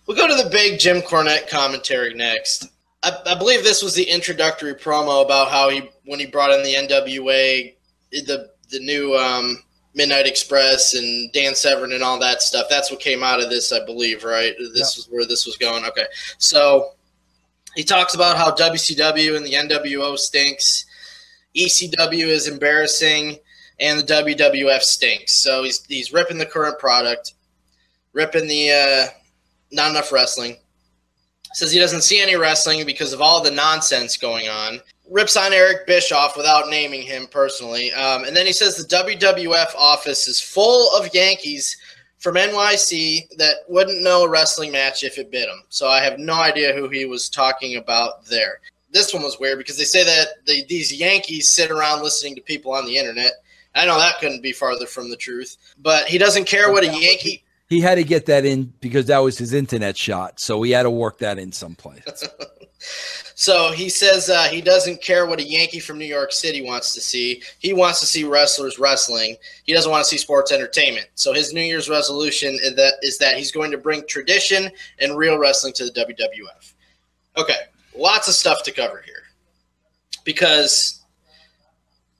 We'll go to the big Jim Cornette commentary next. I believe this was the introductory promo about how when he brought in the NWA, the new Midnight Express and Dan Severn and all that stuff. That's what came out of this, I believe, right? This is where this was going. Okay. So he talks about how WCW and the NWO stinks, ECW is embarrassing, and the WWF stinks. So he's ripping the current product, ripping the not enough wrestling. Says he doesn't see any wrestling because of all the nonsense going on. Rips on Eric Bischoff without naming him personally. And then he says the WWF office is full of Yankees from NYC that wouldn't know a wrestling match if it bit them. So I have no idea who he was talking about there. This one was weird because they say that these Yankees sit around listening to people on the internet. I know that couldn't be farther from the truth. But he doesn't care what a Yankee... He had to get that in because that was his internet shot. So he had to work that in someplace. So he says he doesn't care what a Yankee from New York City wants to see. He wants to see wrestlers wrestling. He doesn't want to see sports entertainment. So his New Year's resolution is that he's going to bring tradition and real wrestling to the WWF. Okay, lots of stuff to cover here. Because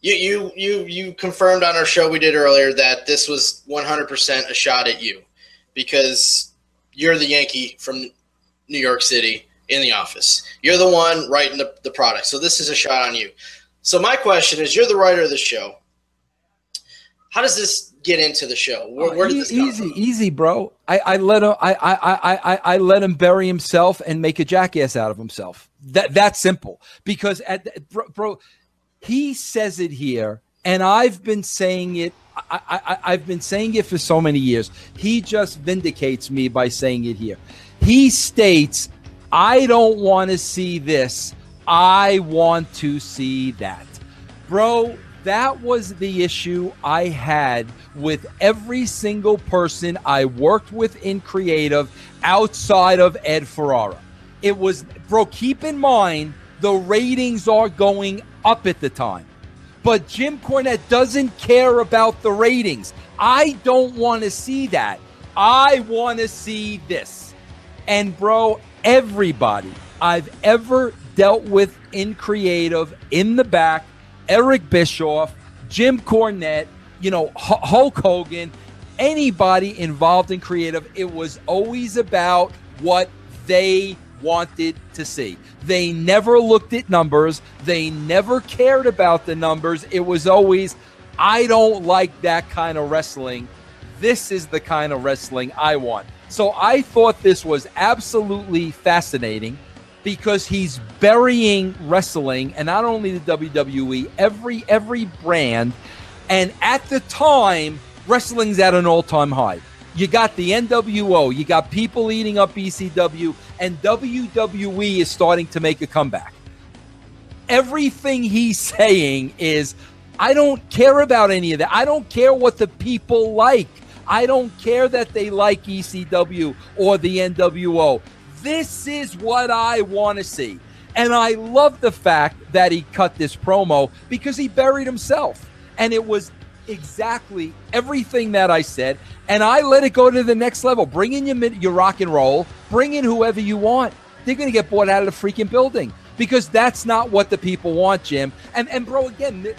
you confirmed on our show we did earlier that this was 100% a shot at you. Because you're the Yankee from New York City in the office. You're the one writing the product. So this is a shot on you. So my question is, you're the writer of the show. How does this get into the show? Where did this come from? Easy, bro. I let him bury himself and make a jackass out of himself. That's simple. Because bro, he says it here, and I've been saying it. I've been saying it for so many years. He just vindicates me by saying it here. He states, I don't want to see this. I want to see that. Bro, that was the issue I had with every single person I worked with in creative outside of Ed Ferrara. It was, bro, keep in mind, the ratings are going up at the time. But Jim Cornette doesn't care about the ratings. I don't want to see that. I want to see this. And, bro, everybody I've ever dealt with in creative, in the back, Eric Bischoff, Jim Cornette, Hulk Hogan, anybody involved in creative, it was always about what they wanted to see. They never looked at numbers. They never cared about the numbers. It was always, I don't like that kind of wrestling. This is the kind of wrestling I want. So I thought this was absolutely fascinating because he's burying wrestling, and not only the WWE, every brand. And at the time, wrestling's at an all-time high. You got the NWO, you got people eating up ECW, and WWE is starting to make a comeback. Everything he's saying is, I don't care about any of that. I don't care what the people like. I don't care that they like ECW or the NWO. This is what I want to see. And I love the fact that he cut this promo because he buried himself. And it was exactly everything that I said, and I let it go to the next level. Bring in your rock and roll, bring in whoever you want. They're going to get bought out of the freaking building because that's not what the people want, Jim. And bro, again,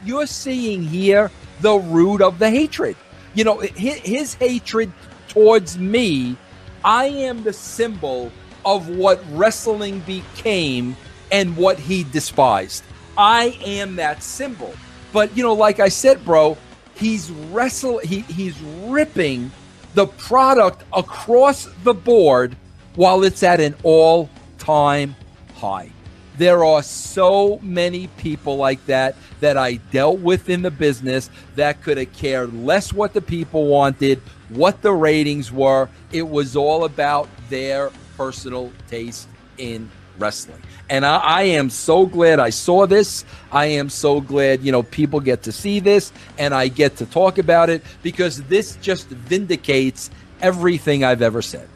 you're seeing here the root of the hatred. His hatred towards me, I am the symbol of what wrestling became and what he despised. I am that symbol. But, like I said, bro, he's ripping the product across the board while it's at an all-time high. There are so many people like that I dealt with in the business that could have cared less what the people wanted, what the ratings were. It was all about their personal taste in wrestling. And I am so glad I saw this. I am so glad, people get to see this and I get to talk about it because this just vindicates everything I've ever said.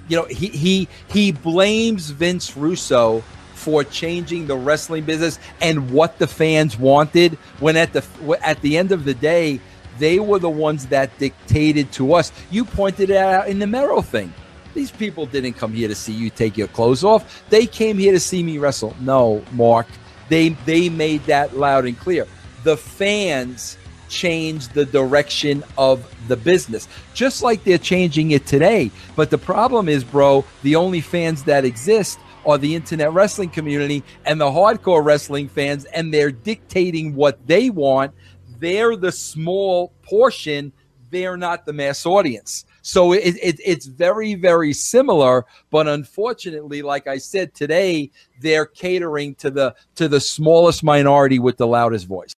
He blames Vince Russo for changing the wrestling business and what the fans wanted when at the end of the day, they were the ones that dictated to us. You pointed it out in the Mero thing. These people didn't come here to see you take your clothes off. They came here to see me wrestle. No, Mark. They made that loud and clear. The fans changed the direction of the business, just like they're changing it today. But the problem is, bro, the only fans that exist are the internet wrestling community and the hardcore wrestling fans, and they're dictating what they want. They're the small portion. They're not the mass audience. So it's very, very similar, but unfortunately, like I said today, they're catering to the smallest minority with the loudest voice.